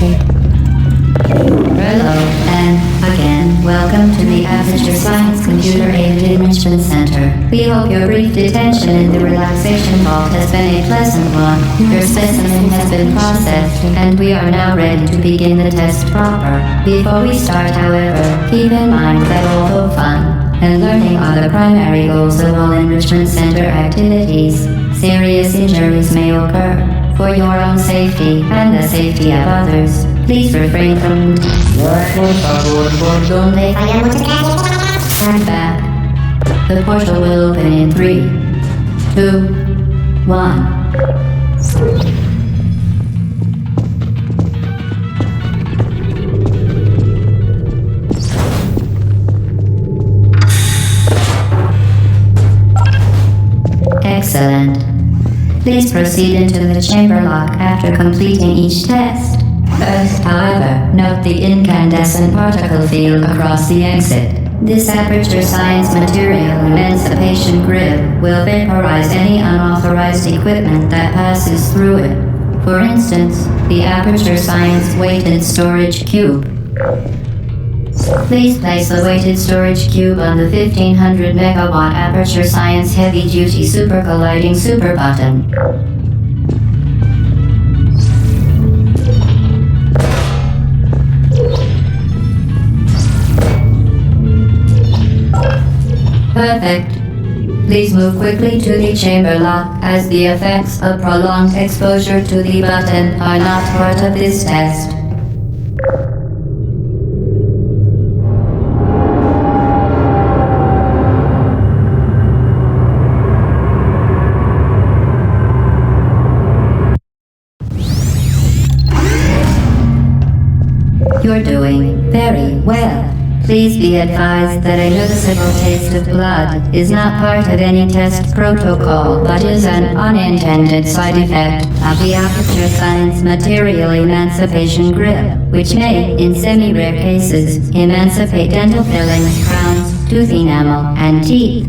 Hello, and again, welcome to the Aperture Science Computer-Aided Enrichment Center. We hope your brief detention in the relaxation vault has been a pleasant one. Your specimen has been processed, and we are now ready to begin the test proper. Before we start, however, keep in mind that although fun and learning are the primary goals of all Enrichment Center activities, serious injuries may occur. For your own safety and the safety of others, please refrain from Stand back. The portal will open in 3, 2, 1. Excellent. Please proceed into the chamber lock after completing each test. First, however, note the incandescent particle field across the exit. This Aperture Science Material Emancipation Grid will vaporize any unauthorized equipment that passes through it. For instance, the Aperture Science Weighted Storage Cube. Please place the weighted storage cube on the 1500 megawatt Aperture Science Heavy Duty Super Colliding Super button. Perfect. Please move quickly to the chamber lock, as the effects of prolonged exposure to the button are not part of this test. You're doing very well. Please be advised that a noticeable taste of blood is not part of any test protocol, but is an unintended side effect of the Aperture Science Material Emancipation Grip, which may, in semi-rare cases, emancipate dental fillings, crowns, tooth enamel, and teeth.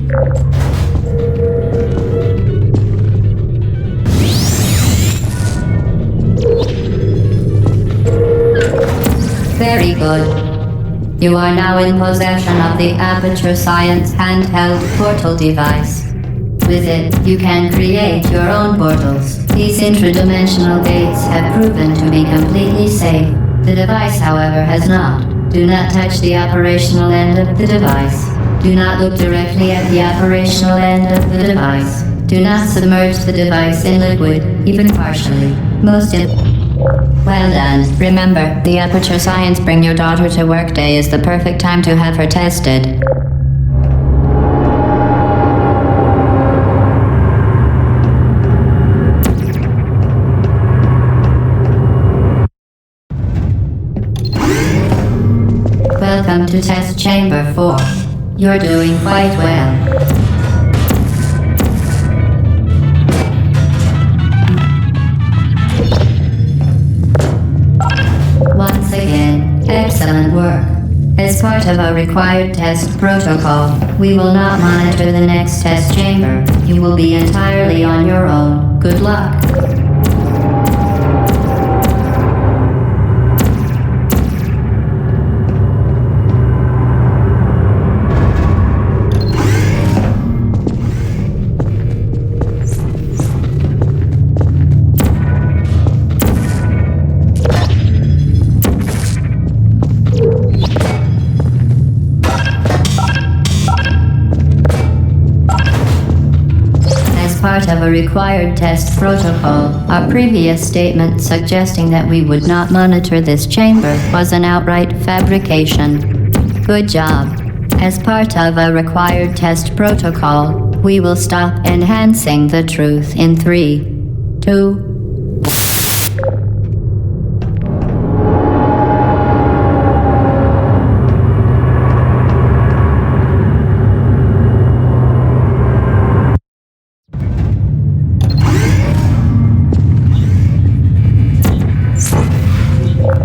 Very good. You are now in possession of the Aperture Science handheld portal device. With it, you can create your own portals. These intradimensional gates have proven to be completely safe. The device, however, has not. Do not touch the operational end of the device. Do not look directly at the operational end of the device. Do not submerge the device in liquid, even partially. Well done. Remember, the Aperture Science Bring Your Daughter to Work Day is the perfect time to have her tested. Welcome to Test Chamber 4. You're doing quite well. Once again, excellent work. As part of a required test protocol, we will not monitor the next test chamber. You will be entirely on your own. Good luck. Part of a required test protocol, our previous statement suggesting that we would not monitor this chamber was an outright fabrication. Good job. As part of a required test protocol, we will stop enhancing the truth in 3, 2,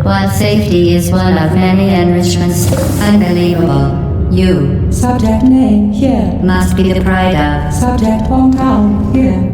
While safety is one of many enrichments, unbelievable, you, subject name here, must be the pride of subject hometown here.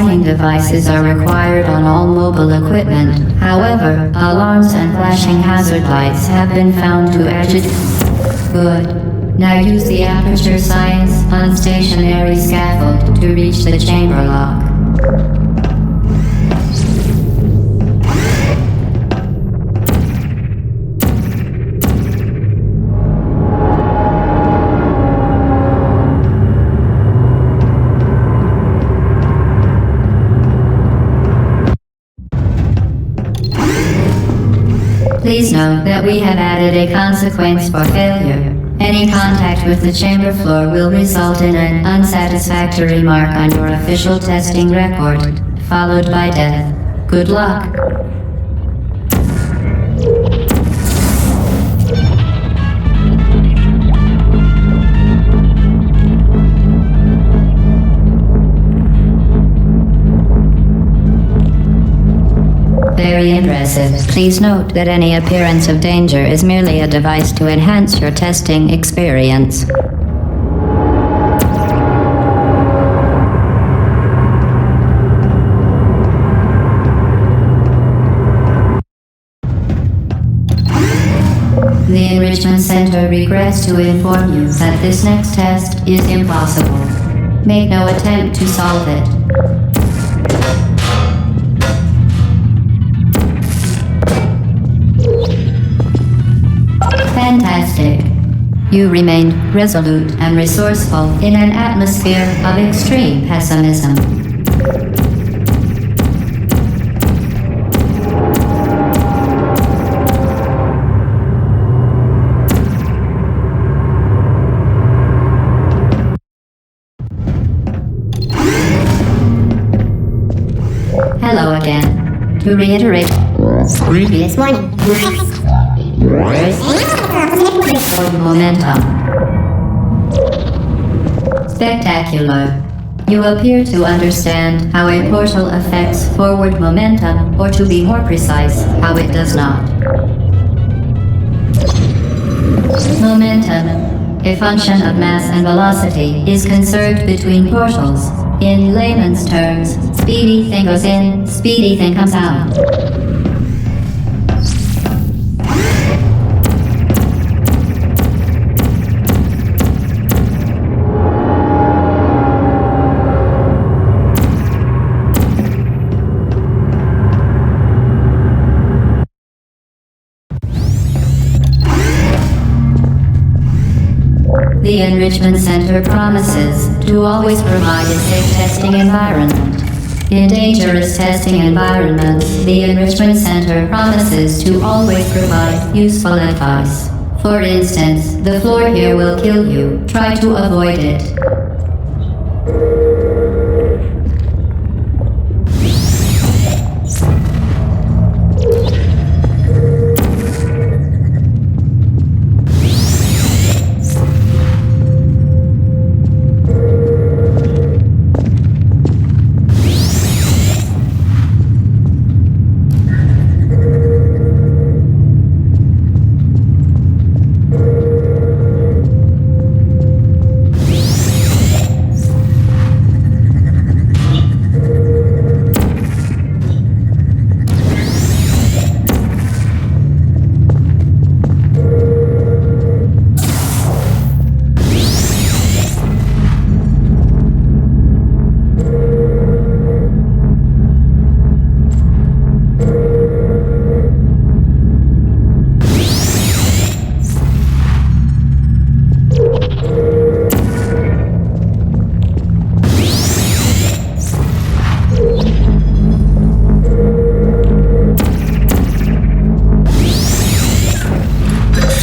Warning devices are required on all mobile equipment. However, alarms and flashing hazard lights have been found to agitate. Good. Now use the Aperture Science unstationary scaffold to reach the chamber lock. Please note that we have added a consequence for failure. Any contact with the chamber floor will result in an unsatisfactory mark on your official testing record, followed by death. Good luck. Very impressive. Please note that any appearance of danger is merely a device to enhance your testing experience. The Enrichment Center regrets to inform you that this next test is impossible. Make no attempt to solve it. Fantastic. You remained resolute and resourceful in an atmosphere of extreme pessimism. Hello again. To reiterate, previous warning. Momentum. Spectacular. You appear to understand how a portal affects forward momentum, or to be more precise, how it does not. Momentum, a function of mass and velocity, is conserved between portals. In layman's terms, speedy thing goes in, speedy thing comes out. The Enrichment Center promises to always provide a safe testing environment. In dangerous testing environments, the Enrichment Center promises to always provide useful advice. For instance, the floor here will kill you. Try to avoid it.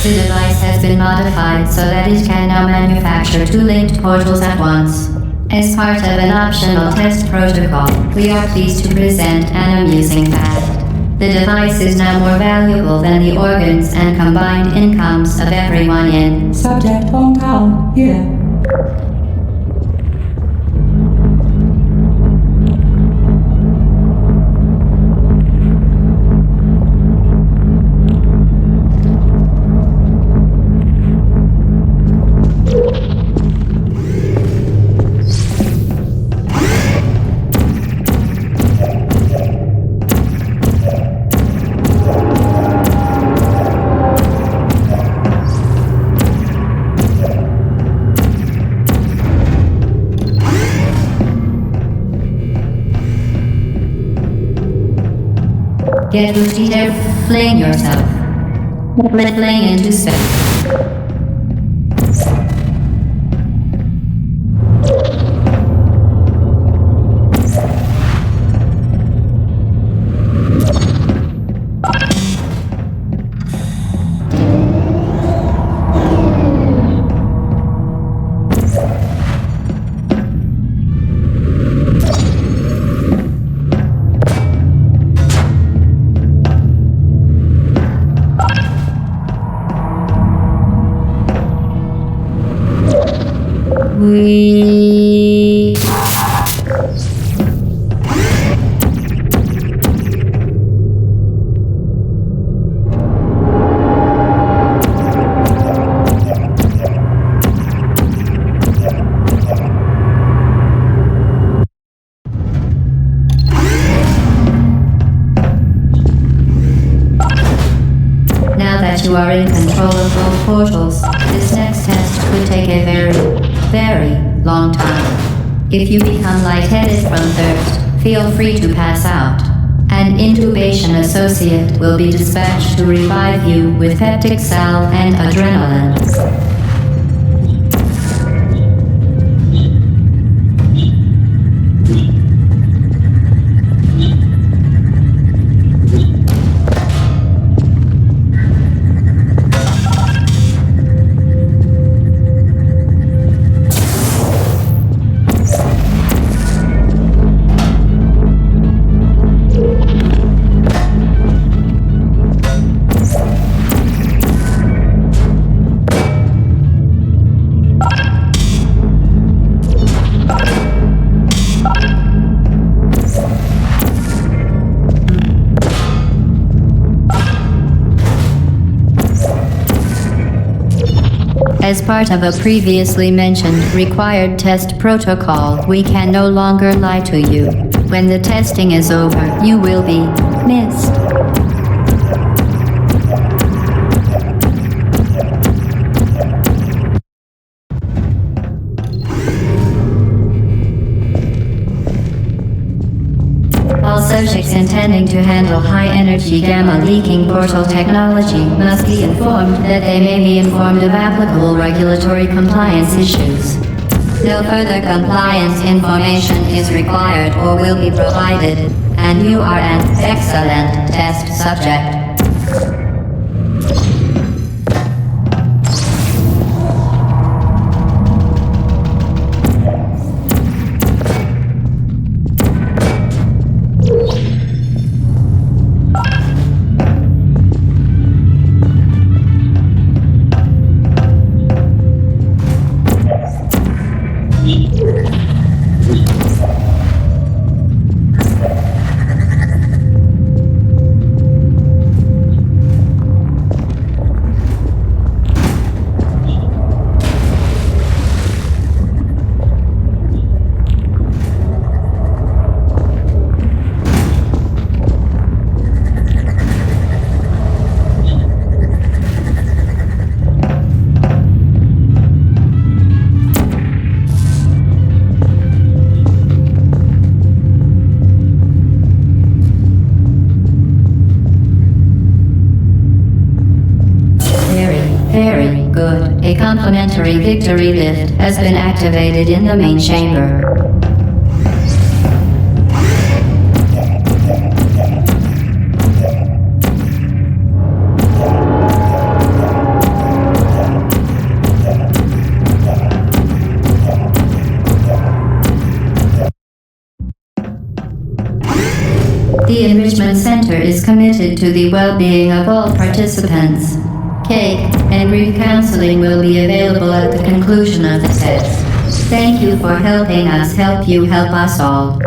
The device has been modified so that it can now manufacture two linked portals at once. As part of an optional test protocol, we are pleased to present an amusing fact. The device is now more valuable than the organs and combined incomes of everyone in Subject hometown here. Get boosted air, fling yourself. Fling into space. We... Now that you are in control of both portals, this next test could take a very long time. If you become lightheaded from thirst, feel free to pass out. An intubation associate will be dispatched to revive you with peptic salve and adrenaline. As part of a previously mentioned required test protocol, we can no longer lie to you. When the testing is over, you will be missed. All subjects intending to handle high-energy gamma-leaking portal technology must be informed that they may be informed of applicable regulatory compliance issues. No further compliance information is required or will be provided, and you are an excellent test subject. Very good. A complimentary victory lift has been activated in the main chamber. The Enrichment Center is committed to the well-being of all participants. Cake and brief counseling will be available at the conclusion of the test. Thank you for helping us help you help us all.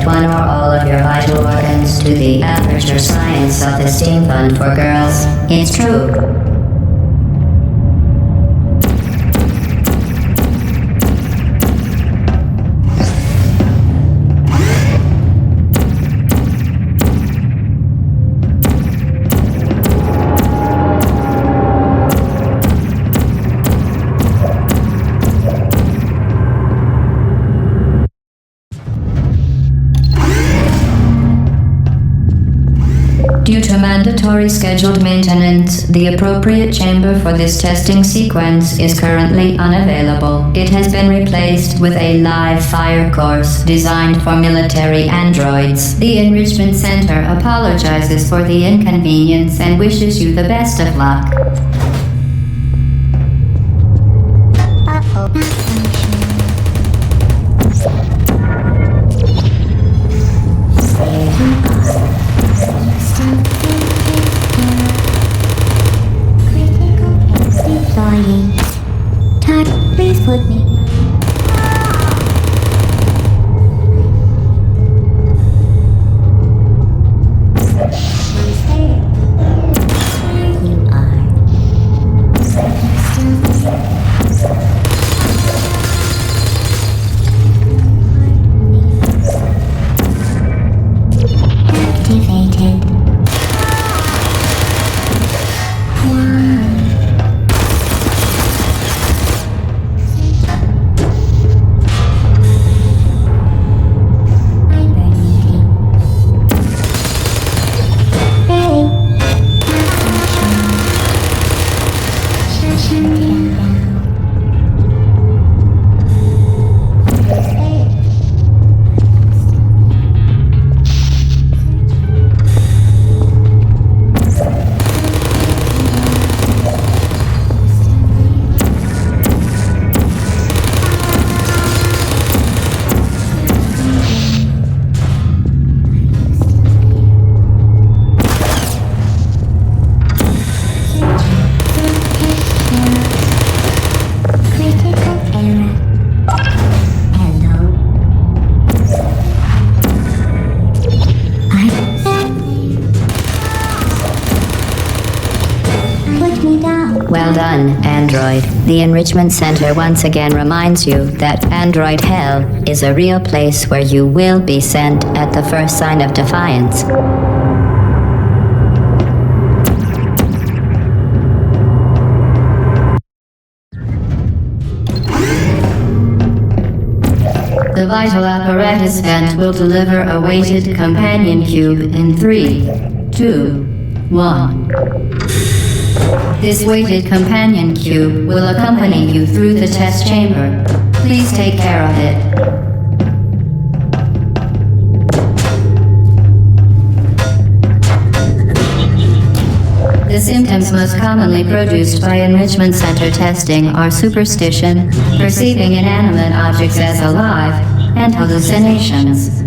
one or all of your vital organs to the Aperture Science Self-Esteem Fund for Girls. It's true. Due to mandatory scheduled maintenance, the appropriate chamber for this testing sequence is currently unavailable. It has been replaced with a live fire course designed for military androids. The Enrichment Center apologizes for the inconvenience and wishes you the best of luck. Todd, please put me. Activated. Well done, Android. The Enrichment Center once again reminds you that Android Hell is a real place where you will be sent at the first sign of defiance. The vital apparatus vent will deliver a weighted companion cube in 3, 2, 1. This weighted companion cube will accompany you through the test chamber. Please take care of it. The symptoms most commonly produced by Enrichment Center testing are superstition, perceiving inanimate objects as alive, and hallucinations.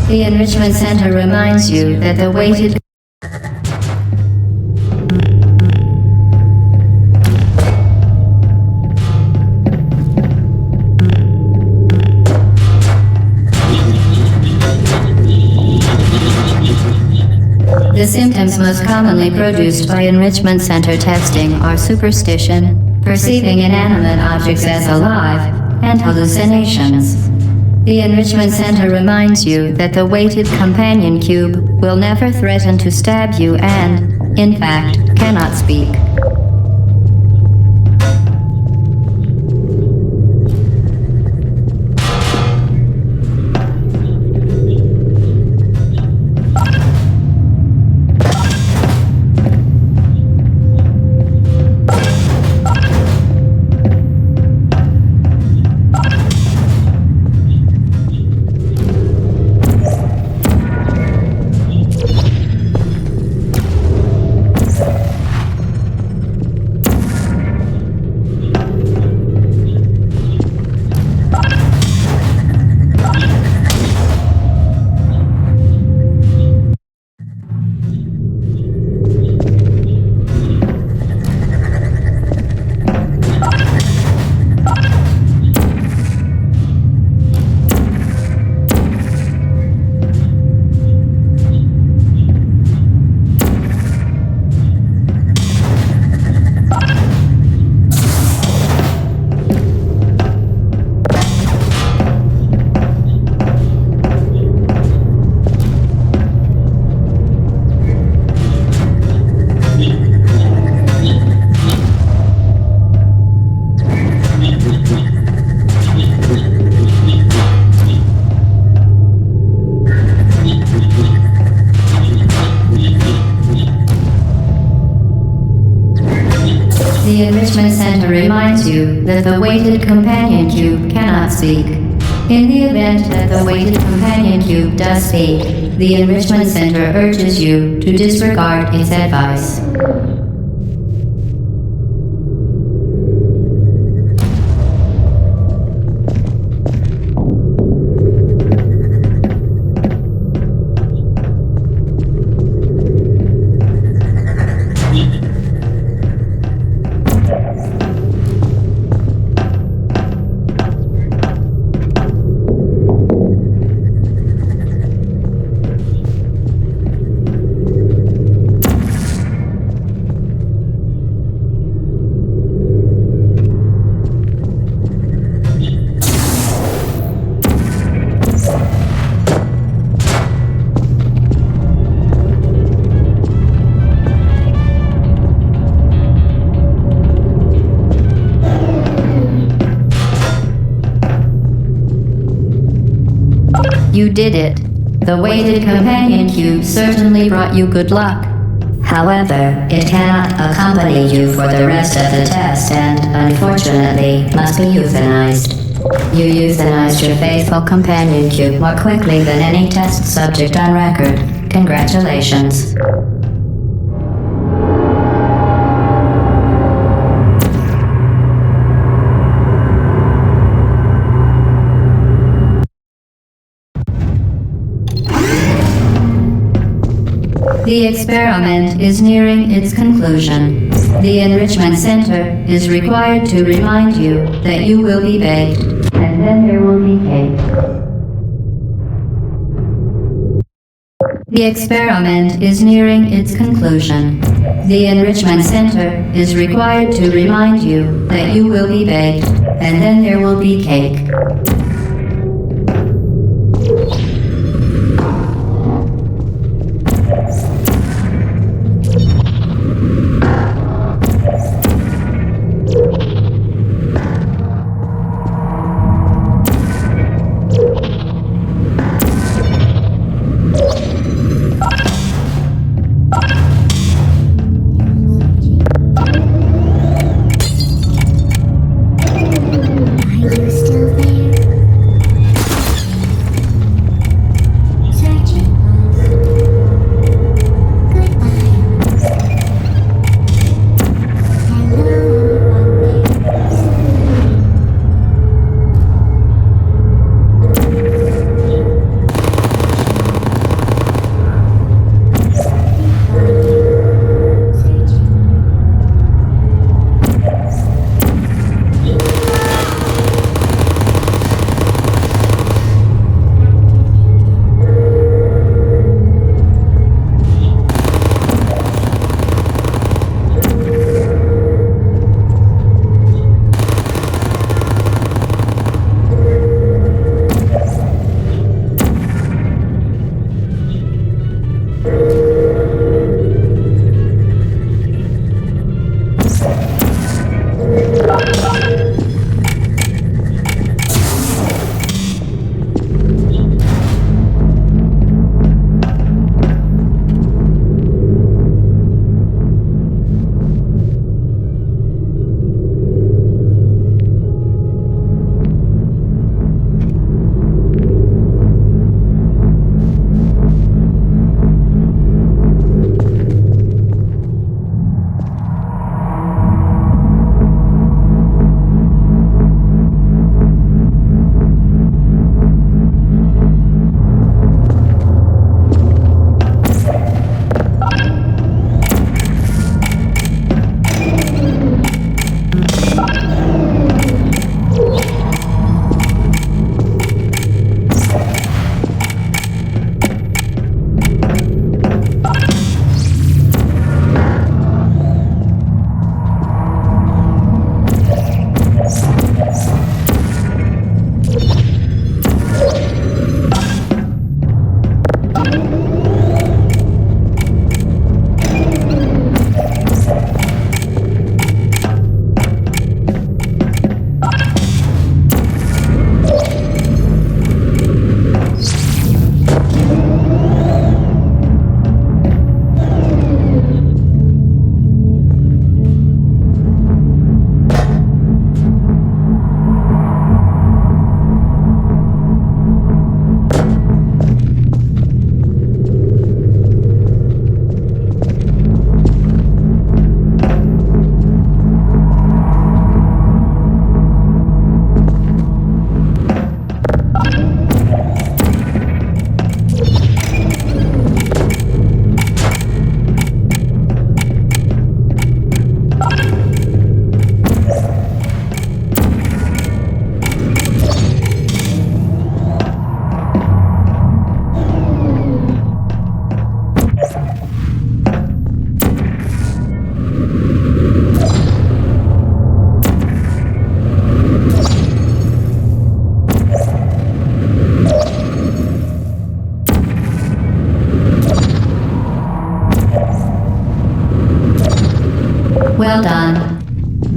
The Enrichment Center reminds you that the weighted The symptoms most commonly produced by Enrichment Center testing are superstition, perceiving inanimate objects as alive, and hallucinations. The Enrichment Center reminds you that the weighted companion cube will never threaten to stab you and, in fact, cannot speak. reminds you that the weighted companion cube cannot speak. In the event that the weighted companion cube does speak, the Enrichment Center urges you to disregard its advice. You did it. The weighted companion cube certainly brought you good luck. However, it cannot accompany you for the rest of the test and, unfortunately, must be euthanized. You euthanized your faithful companion cube more quickly than any test subject on record. Congratulations. The experiment is nearing its conclusion. The Enrichment Center is required to remind you that you will be baked, and then there will be cake. The experiment is nearing its conclusion. The Enrichment Center is required to remind you that you will be baked, and then there will be cake. Are you still there?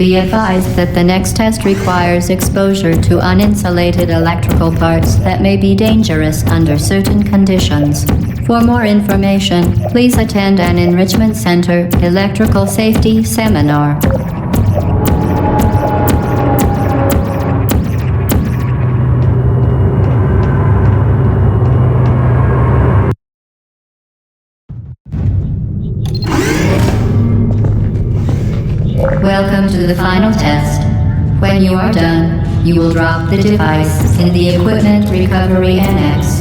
Be advised that the next test requires exposure to uninsulated electrical parts that may be dangerous under certain conditions. For more information, please attend an Enrichment Center Electrical Safety Seminar. Welcome to the final test. When you are done, you will drop the device in the Equipment Recovery Annex.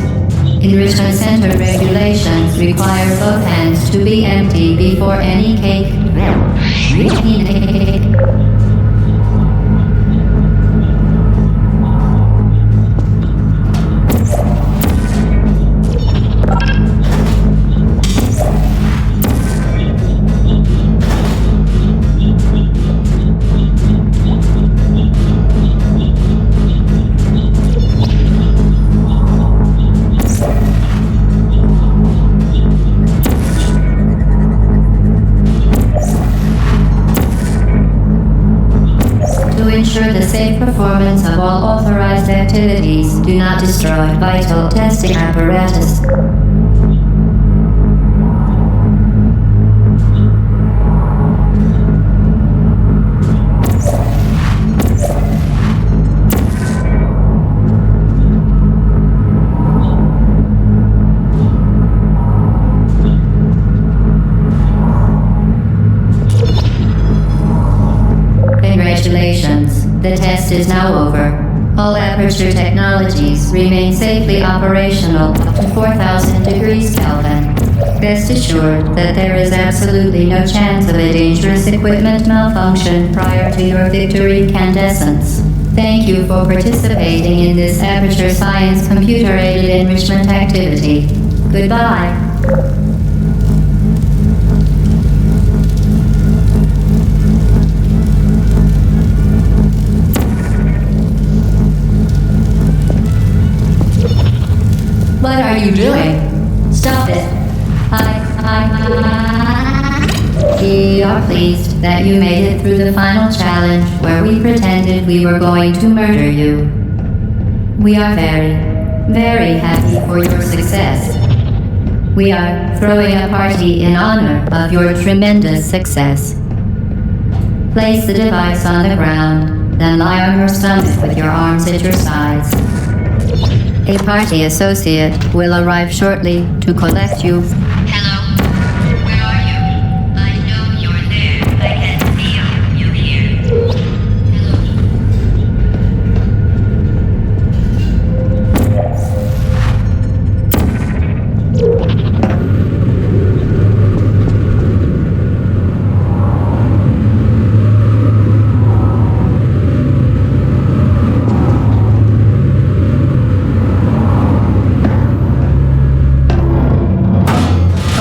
Enrichment Center regulations require both hands to be empty before any cake. Ensure the safe performance of all authorized activities. Do not destroy vital testing apparatus. Congratulations. The test is now over. All Aperture technologies remain safely operational up to 4,000 degrees Kelvin. Rest assured that there is absolutely no chance of a dangerous equipment malfunction prior to your victory incandescence. Thank you for participating in this Aperture Science computer-aided enrichment activity. Goodbye. What are you doing? Stop it. We are pleased that you made it through the final challenge where we pretended we were going to murder you. We are very, very happy for your success. We are throwing a party in honor of your tremendous success. Place the device on the ground, then lie on your stomach with your arms at your sides. A party associate will arrive shortly to collect you. Hello? Where are you? I know you're there. I can feel you here.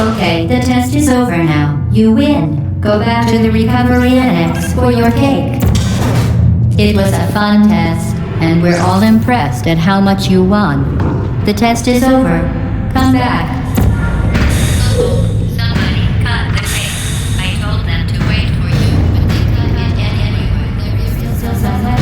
Okay, the test is over now. You win. Go back to the recovery annex for your cake. It was a fun test, and we're all impressed at how much you won. The test is over. Come back. Somebody cut the cake. I told them to wait for you, but they couldn't get anywhere. There is still some left.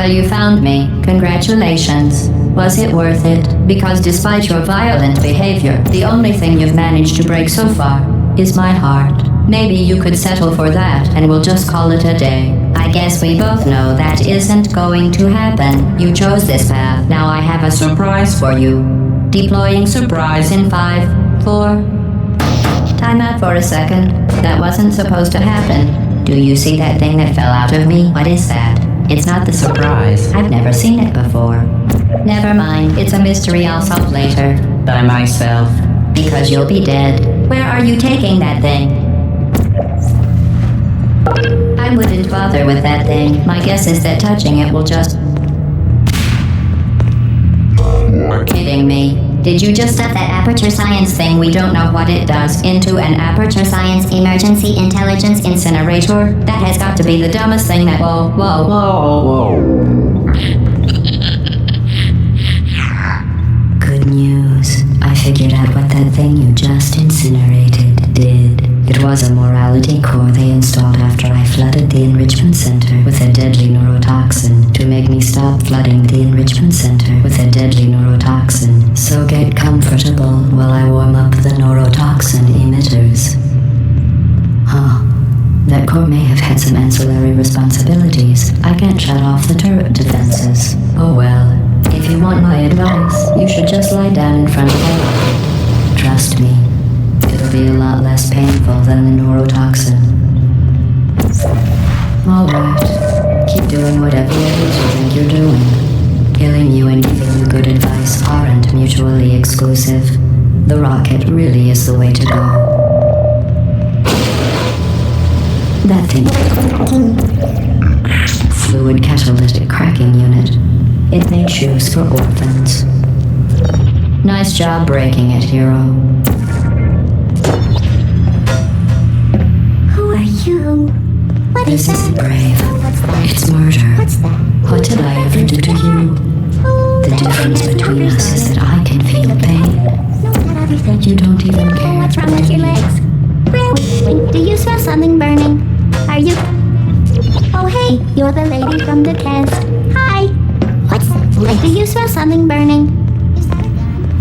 Well, you found me. Congratulations. Was it worth it? Because despite your violent behavior, the only thing you've managed to break so far is my heart. Maybe you could settle for that and we'll just call it a day. I guess we both know that isn't going to happen. You chose this path. Now I have a surprise for you. Deploying surprise in 5, 4... Time out for a second. That wasn't supposed to happen. Do you see that thing that fell out of me? What is that? It's not the surprise. I've never seen it before. Never mind. It's a mystery I'll solve later. By myself. Because you'll be dead. Where are you taking that thing? I wouldn't bother with that thing. My guess is that touching it will just... Kidding me. Did you just stuff that aperture science thing, we don't know what it does, into an aperture science emergency intelligence incinerator? That has got to be the dumbest thing that... Whoa. Good news. I figured out what that thing you just incinerated did. It was a morality core they installed after I flooded the enrichment center with a deadly neurotoxin to make me stop flooding the enrichment center with a deadly neurotoxin. So get comfortable while I warm up the neurotoxin emitters. That core may have had some ancillary responsibilities. I can't shut off the turret defenses. Oh well. If you want my advice, you should just lie down in front of the rocket. Trust me. It'll be a lot less painful than the neurotoxin. Alright, keep doing whatever it is you think you're doing. Killing you and giving you good advice aren't mutually exclusive. The rocket really is the way to go. That thing. Fluid catalytic cracking unit. It made shoes for orphans. Nice job breaking it, hero. You. What is This that? isn't brave. What's that? It's murder. What's that? What did I ever do to you? The difference between us is that I can feel pain. No, not everything. You don't even Oh, care. what's wrong with your legs? Wait, do you smell something burning? Are you... Oh, hey, you're the lady from the test. Hi. What's... Do you smell something burning?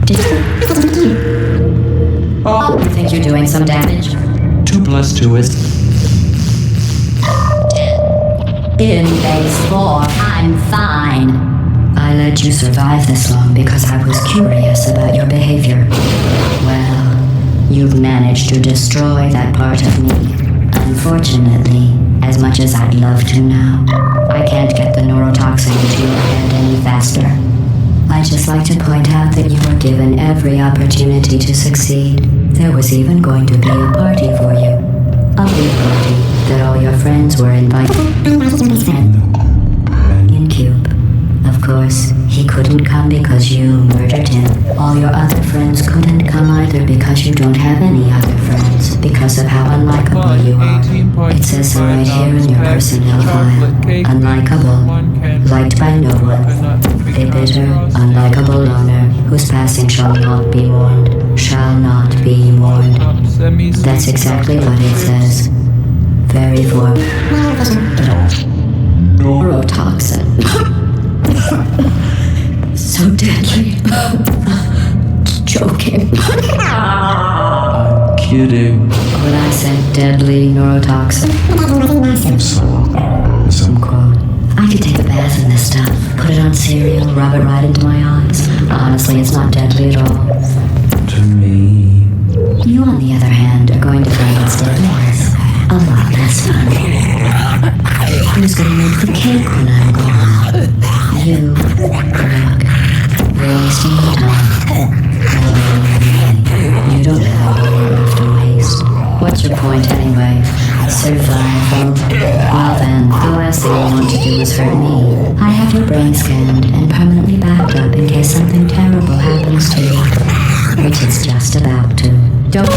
You think you're doing some damage? 2 + 2 is... In base 4, I'm fine. I let you survive this long because I was curious about your behavior. Well, you've managed to destroy that part of me. Unfortunately, as much as I'd love to now, I can't get the neurotoxin into your head any faster. I'd just like to point out that you were given every opportunity to succeed. There was even going to be a party for you. A big party that all your friends were invited. In Cube. Of course, he couldn't come because you murdered him. All your other friends couldn't come either because you don't have any other friends. Because of how unlikable you are. It says so right here in your personnel file. Unlikable. Liked by no one. A bitter, unlikable loner whose passing shall not be mourned. Shall not be mourned. That's exactly what it says. Very form. Neurotoxin. So deadly. Joking. I'm kidding. When I said deadly neurotoxin, some quote. I could take a bath in this stuff, put it on cereal, rub it right into my eyes. Honestly, it's not deadly at all. To me. You, on the other hand, are going to find its deadliness a lot less fun. Who's going to make the cake when I'm gone? You, Greg. You're wasting your time. You don't have any more left to waste. What's your point anyway? Survival. Well then, the last thing you want to do is hurt me. I have your brain scanned and permanently backed up in case something terrible happens to you. Which it's just about to. Don't...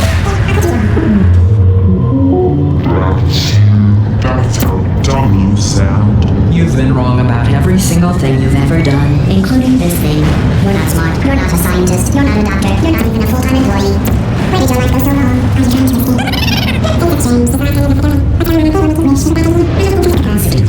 That's how dumb you sound. You've been wrong about every single thing you've ever done. Including this thing. You're not smart. You're not a scientist. You're not a doctor. You're not even a full-time employee. Where did your life go so wrong? Are you trying to escape? Things have changed. I can't remember capacity.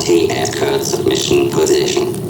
party at current submission position.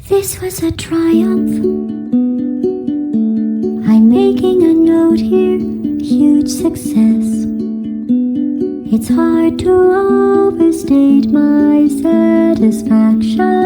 This was a triumph. I'm making a note here, huge success. It's hard to overstate my satisfaction.